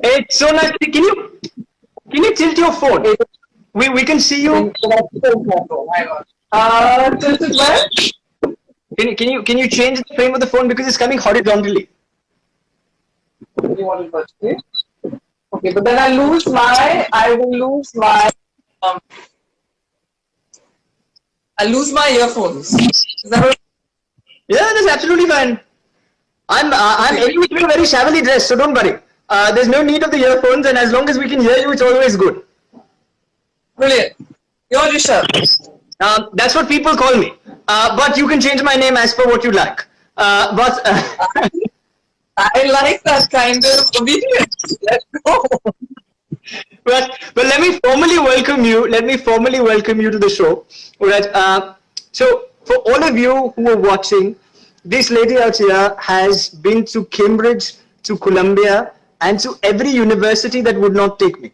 It's so nice. Can you tilt your phone? We can see you. Tilted where? Can you change the frame of the phone because it's coming horizontally? You want it vertically? Okay, but then I will lose my earphones. Is that okay? Yeah, that's absolutely fine. I'm anyway very shabbily dressed, so don't worry. There's no need of the earphones, and as long as we can hear you, it's always good. Brilliant. You're Rishabh. That's what people call me. But you can change my name as per what you like. I like that kind of obedience. Let's go. Well, let me formally welcome you. Let me formally welcome you to the show. Right. So, for all of you who are watching, this lady out here has been to Cambridge, to Columbia, and to every university that would not take me.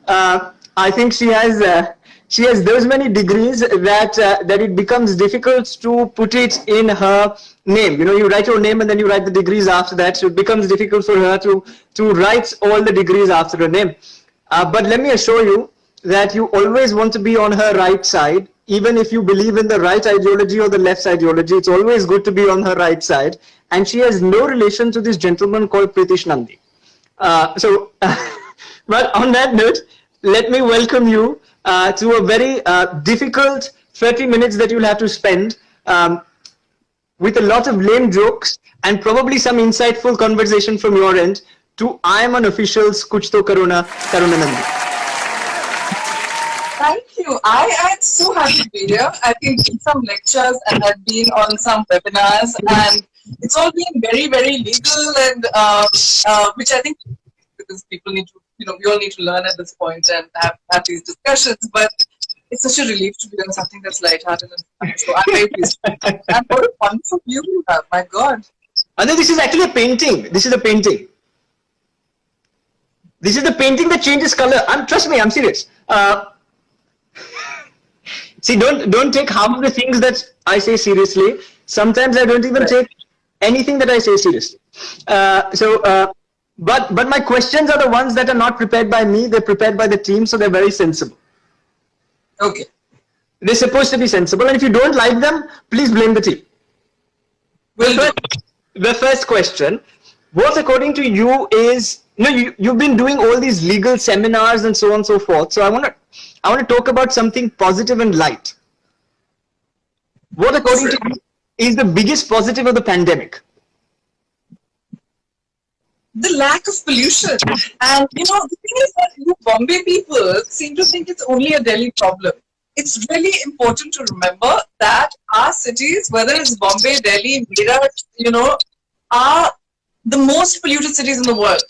I think she has those many degrees that it becomes difficult to put it in her name. You know, you write your name and then you write the degrees after that, so it becomes difficult for her to write all the degrees after her name. But let me assure you that you always want to be on her right side, even if you believe in the right ideology or the left ideology. It's always good to be on her right side. And she has no relation to this gentleman called Petitions Nundy. But on that note, let me welcome you to a very difficult 30 minutes that you'll have to spend with a lot of lame jokes and probably some insightful conversation from your end to IIMUN officials Kuch Toh Karona, Karuna Nundy. Thank you. I am so happy to be here. I've been in some lectures and I've been on some webinars, and it's all been very, very legal, and which I think because people need to, we all need to learn at this point and have these discussions. But it's such a relief to be on something that's lighthearted and fun. So I'm very pleased. And what a wonderful view you have. My God. And then this is actually a painting. This is a painting. This is the painting that changes color. Trust me, I'm serious. See, don't take half of the things that I say seriously. Sometimes I don't even take anything that I say seriously. But my questions are the ones that are not prepared by me. They're prepared by the team, so they're very sensible. Okay. They're supposed to be sensible, and if you don't like them, please blame the team. The first question, what according to you is, you've been doing all these legal seminars and so on and so forth. So I want to talk about something positive and light. What according to you is the biggest positive of the pandemic? The lack of pollution. And the thing is that Bombay people seem to think it's only a Delhi problem. It's really important to remember that our cities, whether it's Bombay, Delhi, Meerut, are the most polluted cities in the world.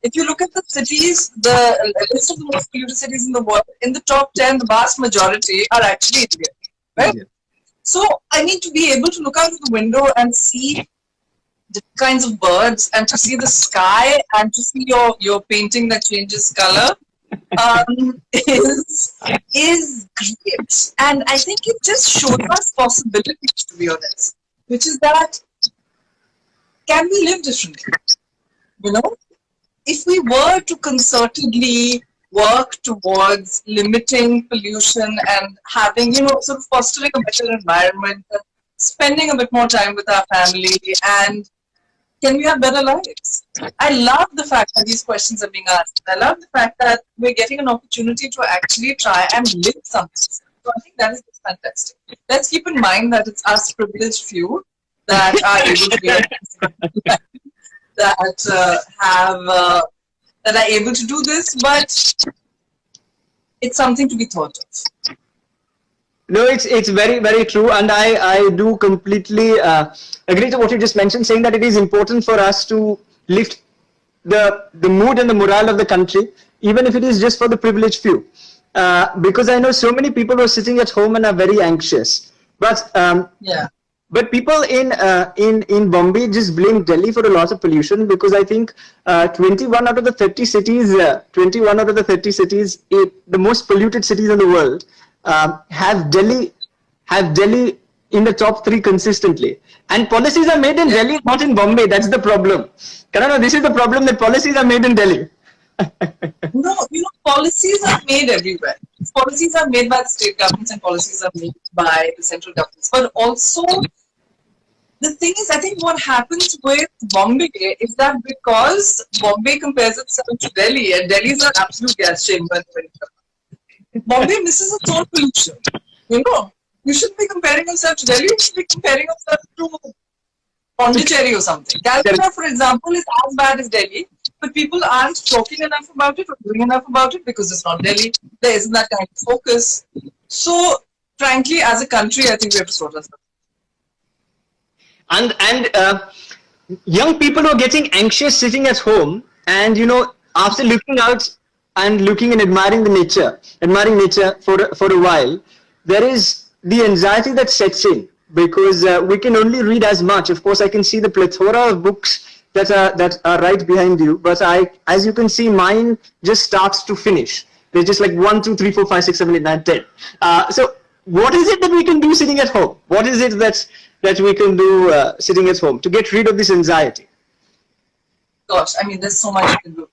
If you look at the cities, the list of the most polluted cities in the world, in the top 10, the vast majority are actually India, right? Yeah. So I need to be able to look out of the window and see different kinds of birds, and to see the sky, and to see your painting that changes color is great. And I think it just showed us possibilities, to be honest, which is that can we live differently? If we were to concertedly work towards limiting pollution and having, sort of fostering a better environment, spending a bit more time with our family, and can we have better lives? I love the fact that these questions are being asked. I love the fact that we're getting an opportunity to actually try and live something. So I think that is fantastic. Let's keep in mind that it's us privileged few that are able to be that are able to do this, but it's something to be thought of. No, it's very, very true, and I do completely agree to what you just mentioned, saying that it is important for us to lift the mood and the morale of the country, even if it is just for the privileged few. Because I know so many people who are sitting at home and are very anxious. But But people in Bombay just blame Delhi for a lot of pollution, because I think 21 out of the 30 cities, the most polluted cities in the world, have Delhi in the top 3 consistently. And policies are made in Delhi, not in Bombay. That's the problem. Karuna, this is the problem, that policies are made in Delhi. No, policies are made everywhere. Policies are made by the state governments and policies are made by the central governments. But also, the thing is, I think what happens with Bombay is that because Bombay compares itself to Delhi, and Delhi is an absolute gas chamber, Bombay misses its own pollution. You shouldn't be comparing yourself to Delhi, you should be comparing yourself to Pondicherry or something. Calcutta, for example, is as bad as Delhi, but people aren't talking enough about it or doing enough about it because it's not Delhi. There isn't that kind of focus. So, frankly, as a country, I think we have to sort ourselves. And young people are getting anxious sitting at home, and after looking out and looking and admiring nature for a while, there is the anxiety that sets in, because we can only read as much. Of course, I can see the plethora of books that are right behind you, but as you can see, mine just starts to finish. There's just like 1, 2, 3, 4, 5, 6, 7, 8, 9, 10. So what is it that we can do sitting at home? What is it that we can do sitting at home to get rid of this anxiety? Gosh, I mean, there's so much you can do.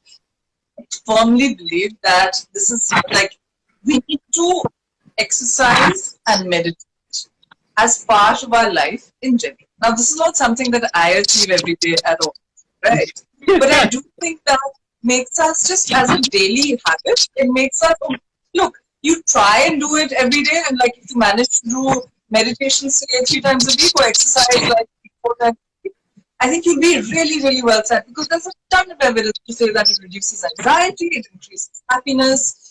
I firmly believe that this is like, we need to exercise and meditate as part of our life in general. Now, this is not something that I achieve every day at all, right? But I do think that makes us, just as a daily habit, it makes us, look, you try and do it every day, and like if you manage to do meditation, say 3 times a week, or exercise like 4 times a week, I think you'll be really, really well set, because there's a ton of evidence to say that it reduces anxiety, it increases happiness.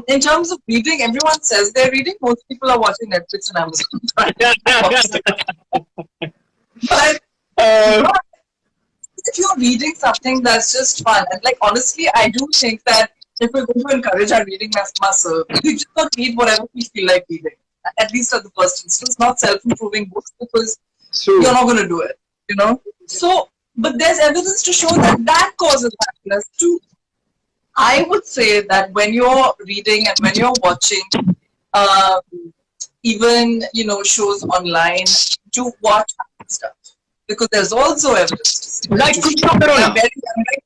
In terms of reading, everyone says they're reading. Most people are watching Netflix and Amazon. But if you're reading something that's just fun, and like honestly, I do think that if we're going to encourage our reading muscle, we just got to read whatever we feel like reading. At least at the first instance, not self-improving books, because you're not going to do it, So, but there's evidence to show that causes happiness too. I would say that when you're reading and when you're watching, even shows online, do watch stuff, because there's also evidence to say, like Kuch Toh Karona. I'm very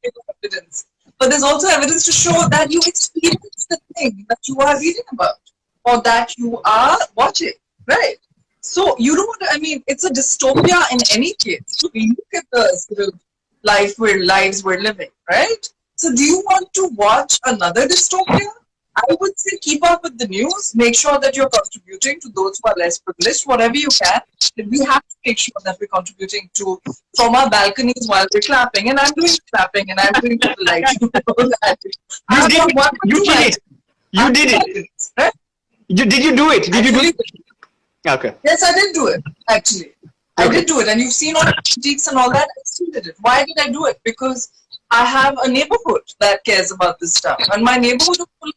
big of evidence, but there's also evidence to show that you experience the thing that you are reading about or that you are watching, right? So you don't. I mean, it's a dystopia in any case. So we look at the sort of lives we're living, right? So do you want to watch another dystopia? I would say keep up with the news. Make sure that you're contributing to those who are less privileged, whatever you can. We have to make sure that we're contributing to from our balconies while we're clapping. And I'm doing clapping and I'm doing the light. You did it. Right? Did you do it? Did you do it? Okay. Yes, I did do it, actually. I did do it. And you've seen all the critiques and all that. I still did it. Why did I do it? Because I have a neighborhood that cares about this stuff. And my neighborhood is full of,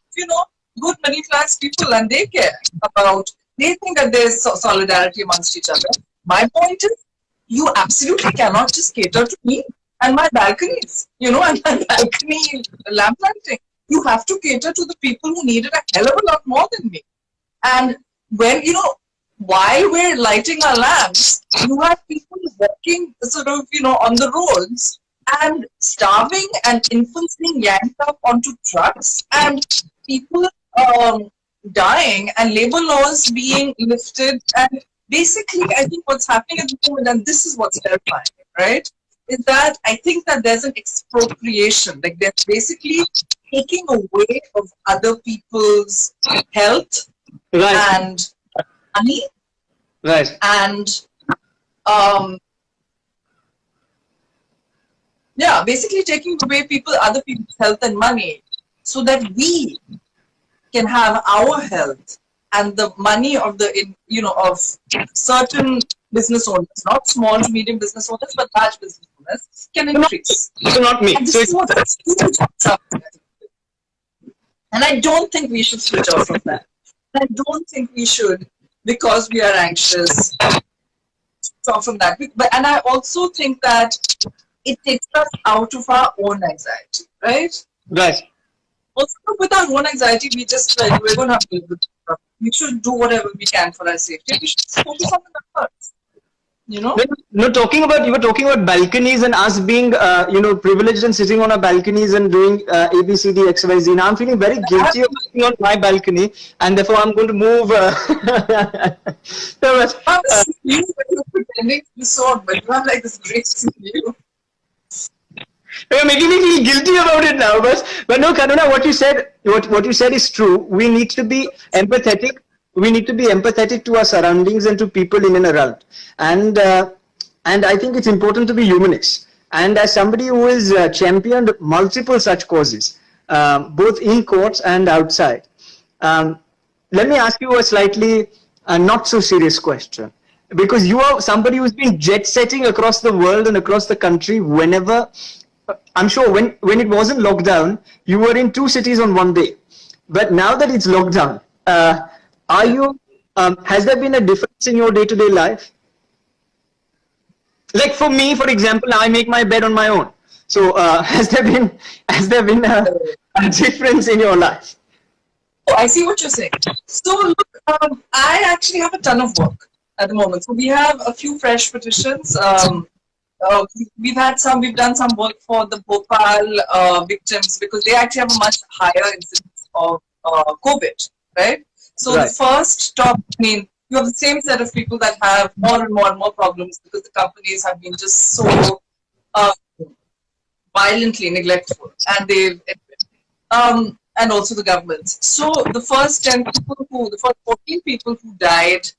good middle class people, and they care about, they think that there's solidarity amongst each other. My point is, you absolutely cannot just cater to me and my balconies, and my balcony lamp lighting. You have to cater to the people who need it a hell of a lot more than me. And when, while we're lighting our lamps, you have people walking sort of, on the roads and starving, and infants being yanked up onto trucks, and people dying, and labor laws being lifted. And basically, I think what's happening at the moment, and this is what's terrifying, right, is that I think that there's an expropriation. Like they're basically taking away of other people's health, right, and money, right, and yeah, basically taking away other people's health and money, so that we can have our health and the money of of certain business owners, not small to medium business owners, but large business owners, can increase. So not me. And this is what's huge. And I don't think we should switch off from that. I don't think we should, because we are anxious, switch off from that. And I also think that it takes us out of our own anxiety, right? Right. Also, with our own anxiety, we're going to have to live with We should do whatever we can for our safety. We should focus on the numbers. You know? No, you were talking about balconies and us being, privileged and sitting on our balconies and doing A, B, C, D, X, Y, Z. Now I'm feeling very guilty of sitting on my balcony, and therefore I'm going to move. You were pretending to be so, but you have like this great view. You're making me feel guilty about it now, but no, Karuna, what you said is true. We need to be empathetic. We need to be empathetic to our surroundings and to people in and around. And I think it's important to be humanist. And as somebody who has championed multiple such causes, both in courts and outside, let me ask you a slightly not so serious question. Because you are somebody who's been jet setting across the world and across the country whenever, I'm sure when it wasn't lockdown, you were in 2 cities on one day. But now that it's lockdown, has there been a difference in your day-to-day life? Like for me, for example, I make my bed on my own. So has there been a difference in your life? Oh, I see what you're saying. So look, I actually have a ton of work at the moment. So we have a few fresh petitions. We've done some work for the Bhopal victims because they actually have a much higher incidence of COVID, right? So the first stop, you have the same set of people that have more and more problems because the companies have been just so violently neglectful, and and also the governments. So the first 14 people who died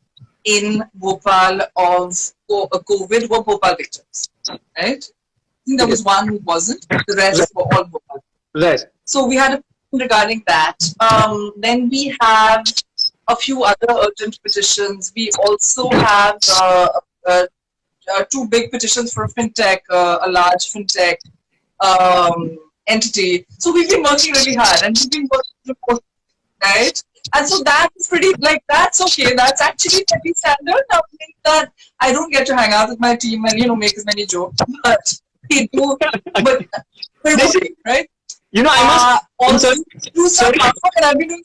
in Bhopal of COVID were Bhopal victims, right? I think there was one who wasn't. The rest were all Bhopal. Right. So we had a regarding that. Then we have a few other urgent petitions. We also have 2 big petitions for a fintech, a large fintech entity. So we've been working really hard, and we've been working, right? And so that is pretty, that's okay. That's actually pretty standard. Now, that I don't get to hang out with my team and, make as many jokes, but we do, but we're working, right? I must also do some housework, and I've been doing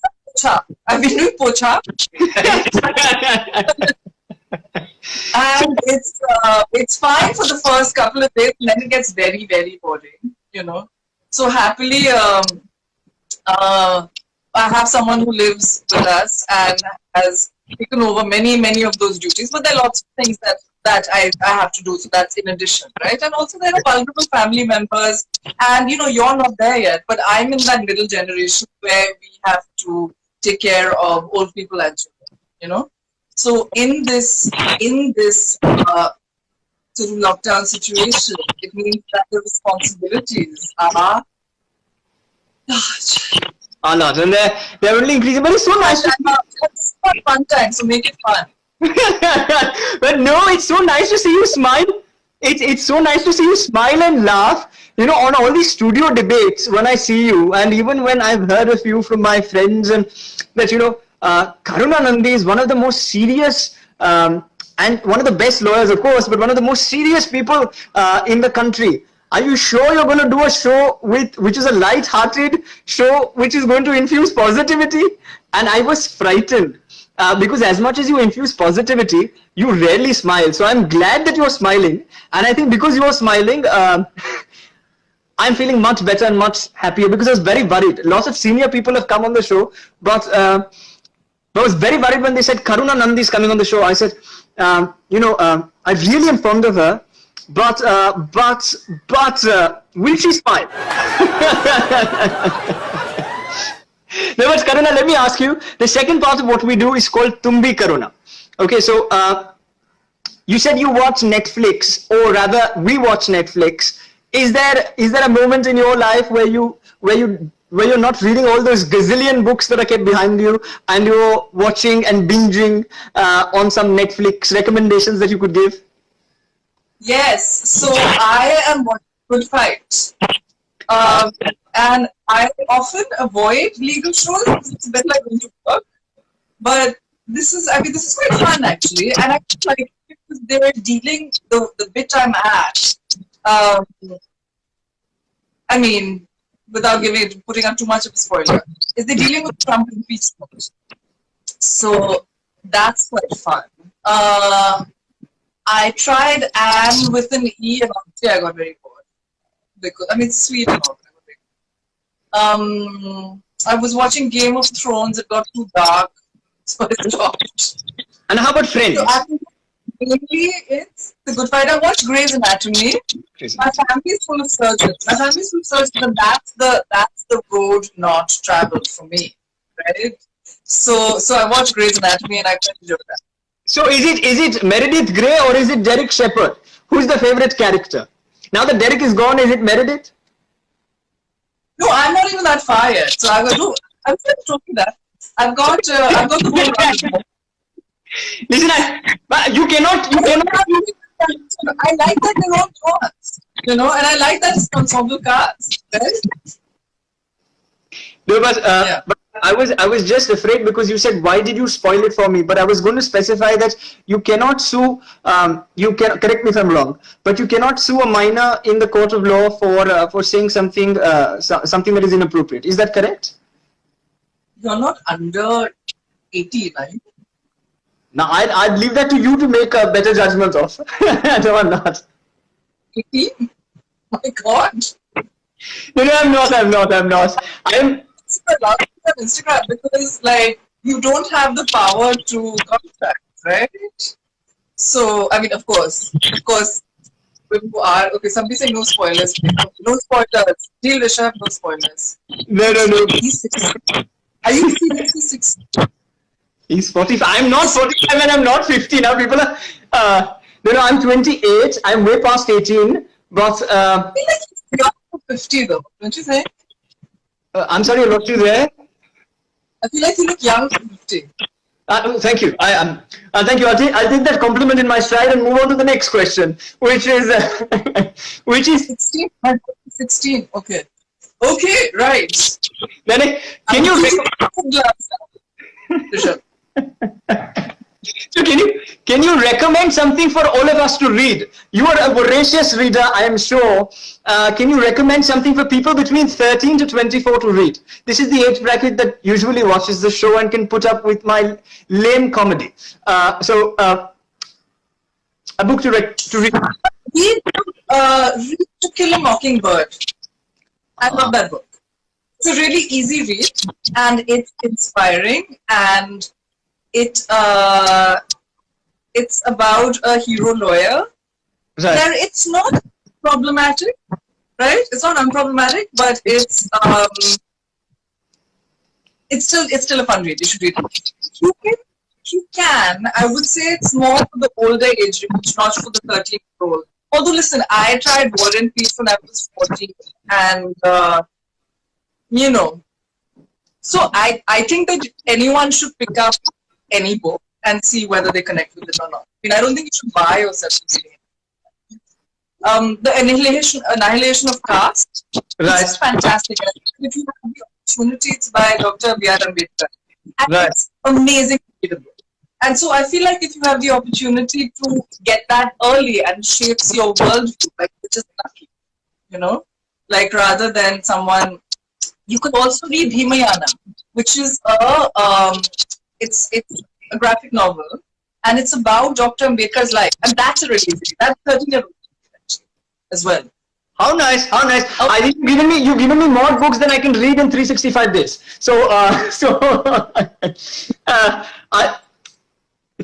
pocha. And it's fine for the first couple of days, and then it gets very, very boring, So happily, I have someone who lives with us and has taken over many of those duties, but there are lots of things that I have to do, so that's in addition, right? And also there are vulnerable family members, and you're not there yet, but I'm in that middle generation where we have to take care of old people and children, So in this sort of lockdown situation, it means that the responsibilities are large. Not, and they're only increasing, but it's so nice. It's not fun time, so make it fun. But no, it's so nice to see you smile. It's so nice to see you smile and laugh. On all these studio debates when I see you, and even when I've heard a few from my friends, and that Karuna Nundy is one of the most serious and one of the best lawyers, of course, but one of the most serious people in the country. Are you sure you're going to do a show which is a light-hearted show which is going to infuse positivity? And I was frightened because as much as you infuse positivity, you rarely smile. So I'm glad that you're smiling. And I think because you're smiling, I'm feeling much better and much happier because I was very worried. Lots of senior people have come on the show, but I was very worried when they said Karuna Nundy is coming on the show. I said, I really am fond of her. But will she smile? No, but Karuna, let me ask you. The second part of what we do is called Tumbi Karuna. Okay, so you said you watch Netflix, or rather, we watch Netflix. Is there a moment in your life where you're not reading all those gazillion books that are kept behind you, and you're watching and binging on some Netflix recommendations that you could give? Yes, so I am watching Good Fight, and I often avoid legal shows because it's a bit like going to work. But this is quite fun actually, and I feel like because they're dealing the bit I'm at. Without putting out too much of a spoiler, is they're dealing with Trump impeachment. So that's quite fun. I tried Anne with an E, and honestly, I got very bored because I mean, it's sweet and all. I was watching Game of Thrones. It got too dark, so I stopped. And how about Friends? So I think mainly it's The Good Fight. I watched Grey's Anatomy. My family is full of surgeons. And that's the road not traveled for me, right? So I watched Grey's Anatomy and I quite enjoyed that. So is it Meredith Grey or is it Derek Shepherd? Who's the favorite character? Now that Derek is gone, is it Meredith? No, I'm not even that far yet. So I'm just talking that. I've got the whole. Listen, you cannot. I like that they're all cast, and I like that it's ensemble cast, right? No, but I was just afraid because you said, why did you spoil it for me? But I was going to specify that you cannot sue, correct me if I'm wrong, but you cannot sue a minor in the court of law for saying something that is inappropriate. Is that correct? You're not under 18, right? Now, I'd leave that to you to make a better judgment of. No, I'm not. 18? My God. No, I'm not. I'm on Instagram because you don't have the power to contact, right? So I mean, of course, people who are okay. Somebody say no spoilers. No spoilers. Deal Rishabh, no spoilers. No. He's 16. Are you seriously 16? He's 45. I'm not 45 and I'm not 50. Now people are. No, I'm 28. I'm way past 18. But I feel like you're 50 though, don't you think? I'm sorry, I lost you there. I feel like you look young for 50. Thank you. Thank you. I'll take that compliment in my stride and move on to the next question, which is 16. 16. Okay. Okay. Right. Then can you? So can you recommend something for all of us to read? You are a voracious reader, I am sure. Can you recommend something for people between 13 to 24 to read? This is the age bracket that usually watches the show and can put up with my lame comedy. So a book to read. Read To Kill a Mockingbird. I love that book. It's a really easy read and it's inspiring, and it's about a hero lawyer. Right. It's not problematic, right? It's not unproblematic, but it's still a fun read. You should read it. You can. I would say it's more for the older age range, not for the 13-year-old. Although, listen, I tried War and Peace when I was 14, and so I think that anyone should pick up any book and see whether they connect with it or not. I mean, I don't think you should buy yourself reading it. The Annihilation of Caste, Right. It's fantastic. If you have the opportunity, it's by Dr. B.R. Ambedkar. And Right. It's amazing readable. And so I feel like if you have the opportunity to get that early and shapes your worldview, which is lucky, rather than someone. You could also read Himayana, which is it's a graphic novel, and it's about Dr. Ambedkar's life, and that's a really easy. That's 13-year-old as well. How nice! I think you've given me more books than I can read in 365 days. So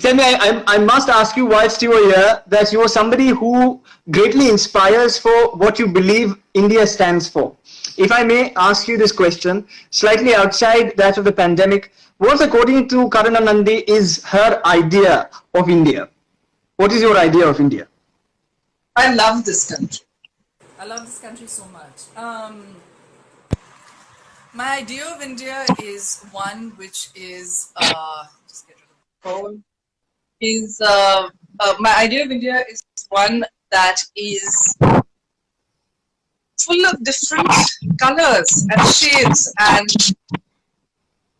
tell me, I must ask you whilst you are here that you are somebody who greatly inspires for what you believe India stands for. If I may ask you this question, slightly outside that of the pandemic, what, according to Karuna Nundy, is her idea of India? What is your idea of India? I love this country. I love this country so much. My idea of India is one which is just get rid of the phone. My idea of India is one that is full of different colors and shades and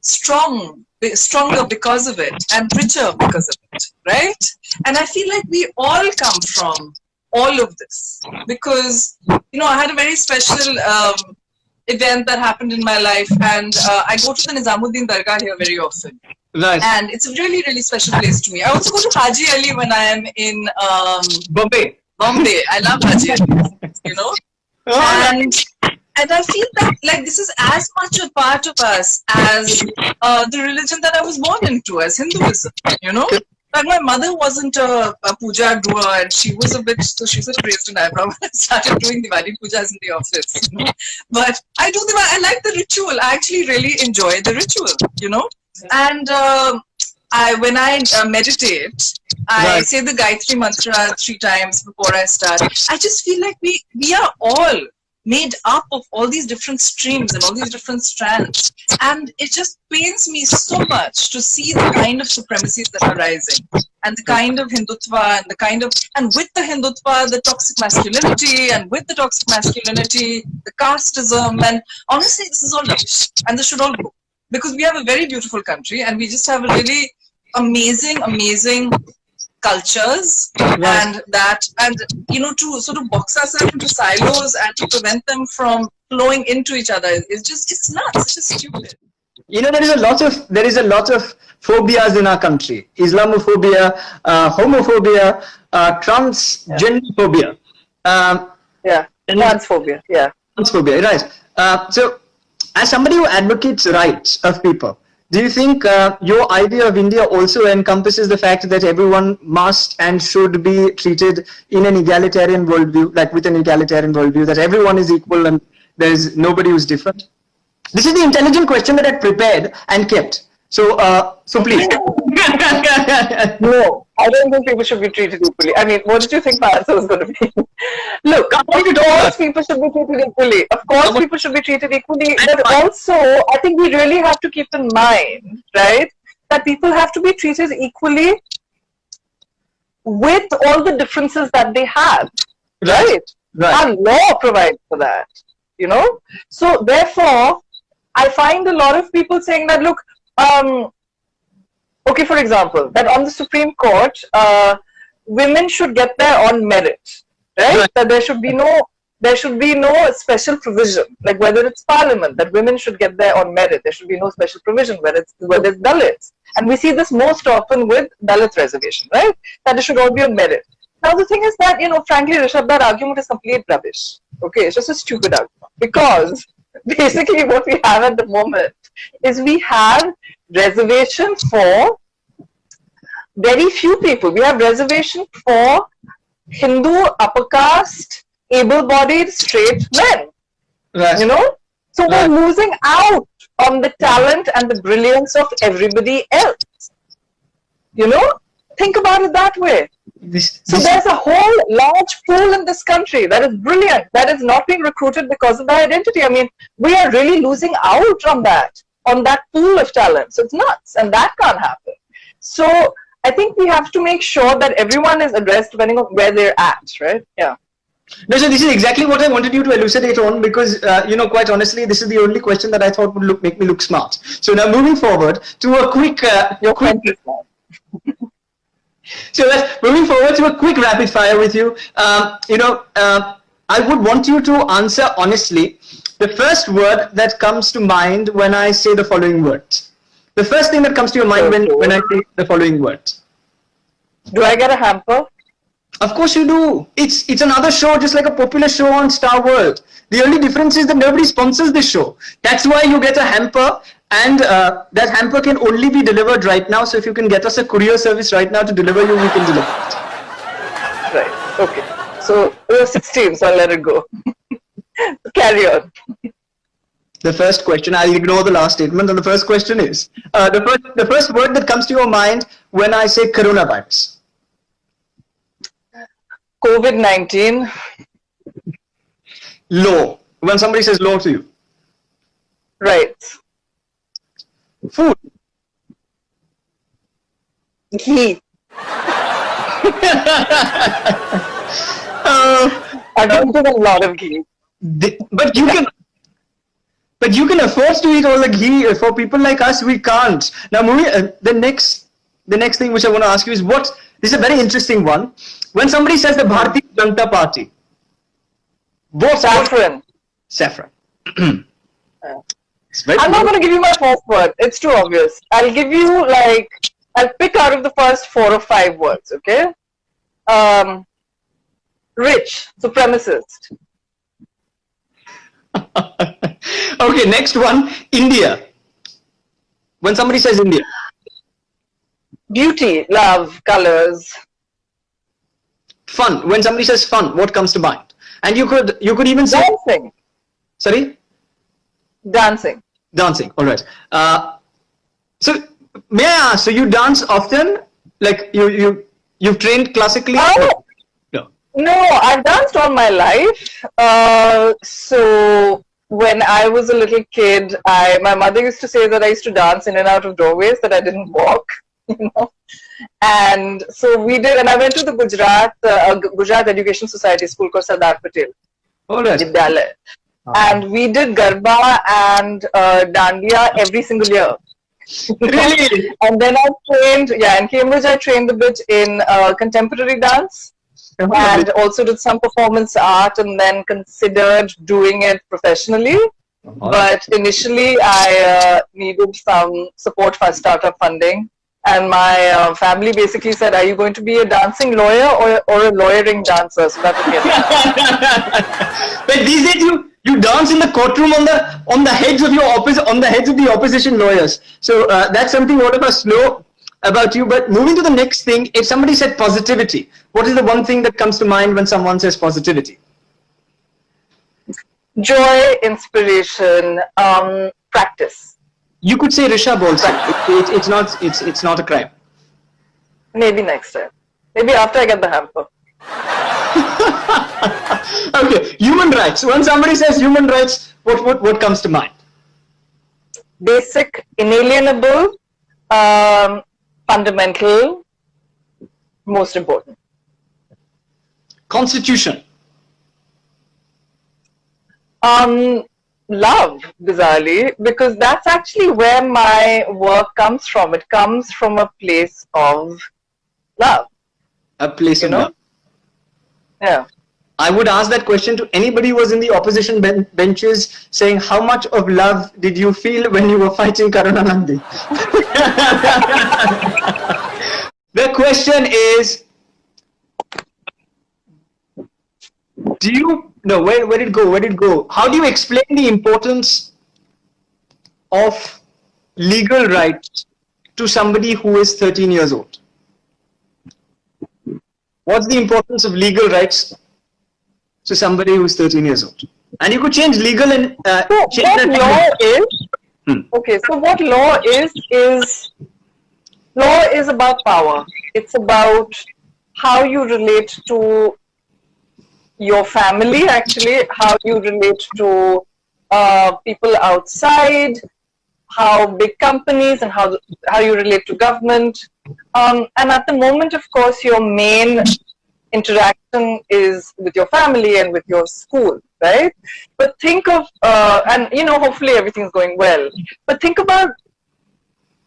stronger because of it and richer because of it, right? And I feel like we all come from all of this because, I had a very special event that happened in my life, and I go to the Nizamuddin Dargah here very often. Right. And it's a really, really special place to me. I also go to Haji Ali when I am in Bombay. Bombay. I love Haji Ali, you know. Oh, And I feel that like this is as much a part of us as the religion that I was born into, as Hinduism, you know. Like my mother wasn't a puja doer, and she was a bit, so she was raised an eyebrow when I started doing Diwali pujas in the office, you know. But I do I like the ritual. I actually really enjoy the ritual, you know. And when I meditate, I say the Gayatri mantra 3 times before I start. I just feel like we are all made up of all these different streams and all these different strands. And it just pains me so much to see the kind of supremacies that are rising, and the kind of Hindutva, and the kind of, and with the Hindutva, the toxic masculinity, and with the toxic masculinity, the casteism. And honestly, this is all rubbish, and this should all go. Because we have a very beautiful country, and we just have a really amazing cultures, and you know, to sort of box ourselves into silos and to prevent them from flowing into each other is just, it's nuts. It's just stupid. You know, there is a lot of phobias in our country: Islamophobia, homophobia, transgender phobia, Transphobia, transphobia, right? So, as somebody who advocates rights of people, do you think your idea of India also encompasses the fact that everyone must and should be treated in an egalitarian worldview, like with an egalitarian worldview, that everyone is equal and there is nobody who's different? This is the intelligent question that I prepared and kept. So, please. No, I don't think people should be treated equally. I mean, what did you think my answer was going to be? Look, of course people should be treated equally. Of course people should be treated equally. But also, I think we really have to keep in mind, right, that people have to be treated equally with all the differences that they have, right? Our law provides for that, you know? So, therefore, I find a lot of people saying that, look, okay, for example, that on the Supreme Court, women should get there on merit, right? That there should be no special provision, like whether it's Parliament, that women should get there on merit. There should be no special provision, whether it's Dalits. And we see this most often with Dalit reservation, right? That it should all be on merit. Now, the thing is that, you know, frankly, Rishabh, that argument is complete rubbish. Okay, it's just a stupid argument. Because basically what we have at the moment is we have reservation for very few people. We have reservation for Hindu, upper caste, able-bodied, straight men. You know? So we're losing out on the talent and the brilliance of everybody else. You know? Think about it that way. So there's a whole large pool in this country that is brilliant, that is not being recruited because of their identity. I mean, we are really losing out on that pool of talent. So it's nuts, and that can't happen. So I think we have to make sure that everyone is addressed depending on where they're at, right? Yeah. No, so this is exactly what I wanted you to elucidate on, because, you know, quite honestly, this is the only question that I thought would make me look smart. So now moving forward to a quick... So moving forward to a quick rapid fire with you. You know, I would want you to answer honestly the first word that comes to mind when I say the following words. The first thing that comes to your mind when I say the following words. Do I get a hamper? Of course you do. It's another show, just like a popular show on Star World. The only difference is that nobody sponsors this show. That's why you get a hamper, and that hamper can only be delivered right now. So if you can get us a courier service right now to deliver you, we can deliver it. Right. Okay. So it was 16, so I'll let it go. Carry on. The first question, I'll ignore the last statement, and the first question is, the first word that comes to your mind when I say coronavirus. COVID-19. Law. When somebody says law to you. Right. Food. Ghee. I don't give a lot of ghee. But you can afford to eat all the ghee. For people like us, we can't. Now, the next thing which I want to ask you is this is a very interesting one. When somebody says the Bharatiya Janata Party, Saffron. Saffron. It's very I'm not going to give you my first word. It's too obvious. I'll give you like, I'll pick out of the first 4 or 5 words, okay? Rich, supremacist. Okay, next one, India. When somebody says India. Beauty, love, colors. Fun. When somebody says fun, what comes to mind? And you could even say Dancing. sorry? Dancing. Dancing. All right. So may I ask? So you dance often? Like you've trained classically? Oh, No. no, I've danced all my life. So when I was a little kid, my mother used to say that I used to dance in and out of doorways, that I didn't walk, you know. And so we did, and I went to the Gujarat Education Society school called Sardar Patel. All right. Vidyalaya. And we did Garba and Dandiya every single year. Really? And then I trained, in Cambridge I trained a bit in contemporary dance and also did some performance art and then considered doing it professionally. But initially I needed some support for startup funding. And my family basically said, are you going to be a dancing lawyer or a lawyering dancer? So that would be But these days you dance in the courtroom on the heads of the opposition lawyers. So that's something all of us know about you. But moving to the next thing, if somebody said positivity, what is the one thing that comes to mind when someone says positivity? Joy, inspiration, practice. You could say Rishabh also. It's not a crime. Maybe next time. Maybe after I get the hamper. Okay, human rights. When somebody says human rights, what comes to mind? Basic, inalienable, fundamental, most important. Constitution. Love, bizarrely, because that's actually where my work comes from. It comes from a place of love. A place of love. Yeah. I would ask that question to anybody who was in the opposition benches, saying, how much of love did you feel when you were fighting Karuna Nundy? The question is, where did it go? Where did it go? How do you explain the importance of legal rights to somebody who is 13 years old? What's the importance of legal rights to somebody who's 13 years old? And you could change legal and change that. Law is, okay, so what law is about power. It's about how you relate to your family, actually, how you relate to people outside, how big companies and how you relate to government. And at the moment, of course, your main interaction is with your family and with your school, right? But think of, and hopefully everything's going well, but think about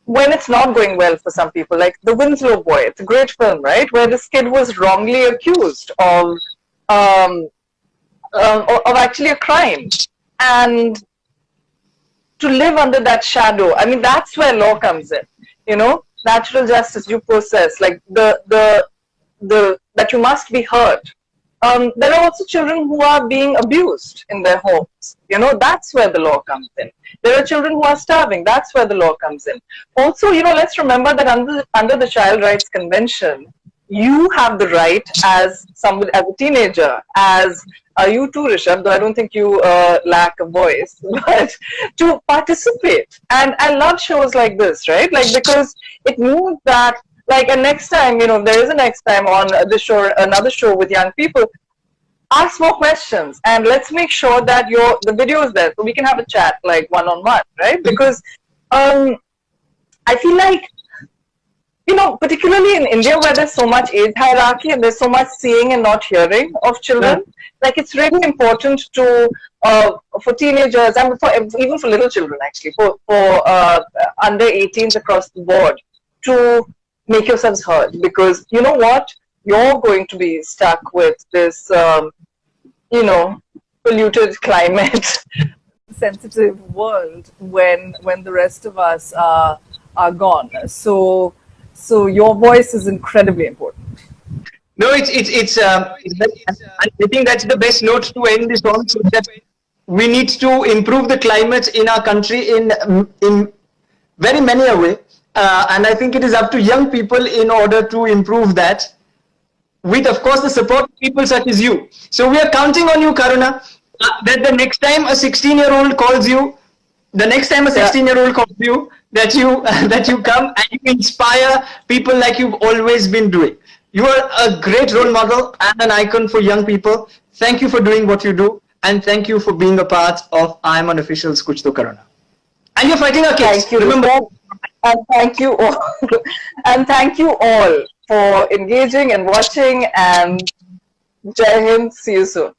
when it's not going well for some people, like The Winslow Boy. It's a great film, right? Where this kid was wrongly accused of actually a crime. And to live under that shadow, I mean, that's where law comes in, natural justice, due process, like that you must be heard. There are also children who are being abused in their homes. That's where the law comes in. There are children who are starving. That's where the law comes in. Also, let's remember that under the Child Rights Convention, you have the right as a teenager, as you too, Rishabh, though I don't think you lack a voice, but to participate. And I love shows like this, right? Like, because it means that, like, and next time, there is a next time on the show, another show with young people, ask more questions and let's make sure that the video is there so we can have a chat, like, one-on-one, right? Because I feel like, particularly in India, where there's so much age hierarchy and there's so much seeing and not hearing of children, like, it's really important to, for teenagers and even for little children, actually, for under 18s across the board, to make yourselves heard. Because you know what? You're going to be stuck with this, polluted climate. sensitive world when the rest of us are gone. So your voice is incredibly important. No, I think that's the best note to end this on. So that we need to improve the climate in our country in very many a way, and I think it is up to young people in order to improve that, with of course the support of people such as you. So we are counting on you, Karuna, that the next time a 16-year-old calls you, the next time a 16-year-old calls you, that you that you come and you inspire people like you've always been doing. You are a great role model and an icon for young people. Thank you for doing what you do, and thank you for being a part of IIMUN Official's Kuch Toh Karona. And you're fighting our case. Thank you. Remember. And thank you all. And thank you all for engaging and watching. And Jai Hind. See you soon.